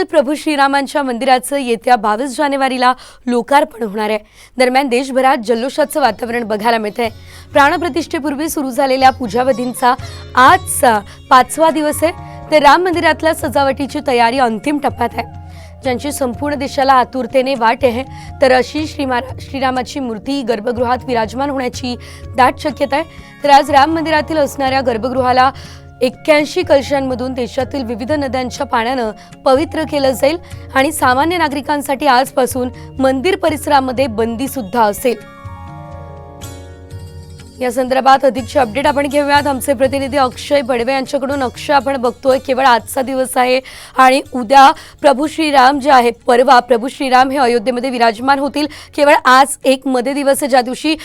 येथील प्रभू श्रीरामांच्या मंदिराचं येत्या 22 जानेवारीला लोकार्पण होणार आहे। दरम्यान देशभरात जल्लोषाचं वातावरण बघायला मिळतंय। प्राणप्रतिष्ठेपूर्वी सुरू झालेल्या पूजाविधींचा आज 5वा दिवस आहे, तर राम मंदिरातल्या सजावटीची तयारी अंतिम टप्प्यात आहे, ज्यांची संपूर्ण देशाला आतुरतेने वाट आहे। तर अशी श्रीरामाची मूर्ती गर्भगृहात विराजमान होण्याची दाट शक्यता आहे। तर आज राम मंदिरातील असणाऱ्या गर्भगृहाला 81 कलशांमधून देशातील विविध नद्यांच्या पाण्यानं पवित्र केलं जाईल आणि सामान्य नागरिकांसाठी आजपासून मंदिर परिसरामध्ये बंदी सुद्धा असेल। या संदर्भात अधिकचे अपडेट आपण घेऊयात आमचे प्रतिनिधी अक्षय बडवे यांच्याकडून। अक्षय, आपण बघतोय केवळ आजचा दिवस आहे आणि उद्या प्रभू श्रीराम जे आहे, परवा प्रभू श्रीराम हे अयोध्येमध्ये विराजमान होतील। केवळ आज एक मध्ये दिवस आहे ज्या दिवशी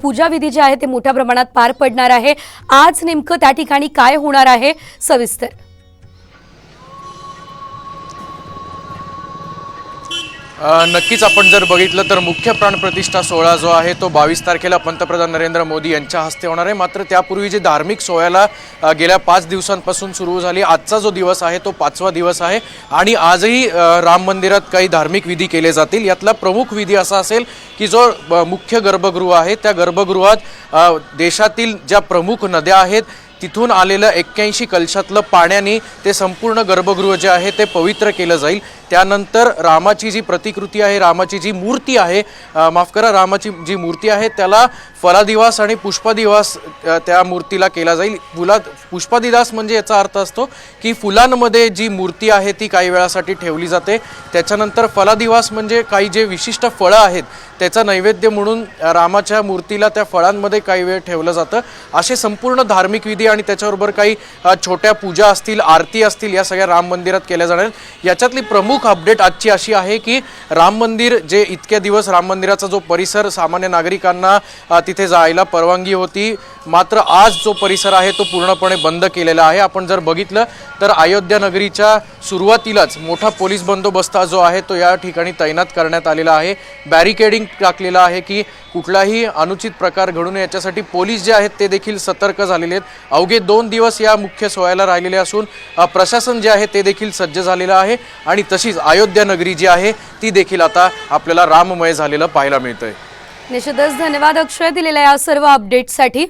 पूजाविधी जे आहे ते मोठ्या प्रमाणात पार पडणार आहे। आज नेमकं त्या ठिकाणी काय होणार आहे, सविस्तर? नक्कीच आपण जर बघितलं तर मुख्य प्राणप्रतिष्ठा सोहळा जो आहे तो 22 तारखेला पंतप्रधान नरेंद्र मोदी यांच्या हस्ते होणार आहे। मात्र त्यापूर्वी जे धार्मिक सोहळ्याला गेल्या 5 दिवसांपासून सुरू झाली, आजचा जो दिवस आहे तो 5वा दिवस आहे आणि आजही राम मंदिरात काही धार्मिक विधी केले जातील। यातला प्रमुख विधी असा असेल की जो मुख्य गर्भगृह आहे त्या गर्भगृहात देशातील ज्या प्रमुख नद्या आहेत तिथून आलेलं 81 कलशातलं पाण्याने ते संपूर्ण गर्भगृह जे आहे ते पवित्र केलं जाईल। त्यानंतर रामाची जी प्रतिकृती आहे, रामाची जी मूर्ती आहे, माफ करा, रामाची जी मूर्ती आहे त्याला फलादिवास आणि पुष्पादिवास त्या मूर्तीला केला जाईल। पुष्पादिवास म्हणजे याचा अर्थ असतो की फुलांमध्ये जी मूर्ती आहे ती काही वेळासाठी ठेवली जाते। त्याच्यानंतर फलादिवास म्हणजे काही जे विशिष्ट फळं आहेत त्याचा नैवेद्य म्हणून रामाच्या मूर्तीला त्या फळांमध्ये काही वेळ ठेवलं जातं। असे संपूर्ण धार्मिक विधी आणि त्याच्याबरोबर काही छोट्या पूजा असतील, आरती असतील, या सगळ्या राम मंदिरात केल्या जाणार आहेत। याच्यातली प्रमुख अपडेट आजची अशी आहे की राम मंदिर जे इतके दिवस राम मंदिराचा जो परिसर सामान्य नागरिकांना तिथे जायला परवानगी होती, मात्र आज जो परिसर आहे तो पूर्णपणे बंद केलेला आहे। आपण जर बघितलं तर अयोध्या नगरीच्या सुरुवातीलाच मोठा पोलीस बंदोबस्त जो आहे तो या ठिकाणी तैनात करण्यात आलेला आहे। बॅरिकेडिंग टाकलेलं आहे की कुठलाही अनुचित प्रकार घडू नये याच्यासाठी पोलीस जे आहेत ते देखील सतर्क झालेले आहेत। अवघे 2 दिवस या मुख्य सोहळ्याला राहिलेले असून प्रशासन जे आहे ते देखील सज्ज झालेलं आहे आणि तशीच अयोध्या नगरी जी आहे ती देखील आता आपल्याला राममय झालेलं पाहायला मिळतंय। निश्चितच धन्यवाद अक्षय दिलेल्या या सर्व अपडेटसाठी।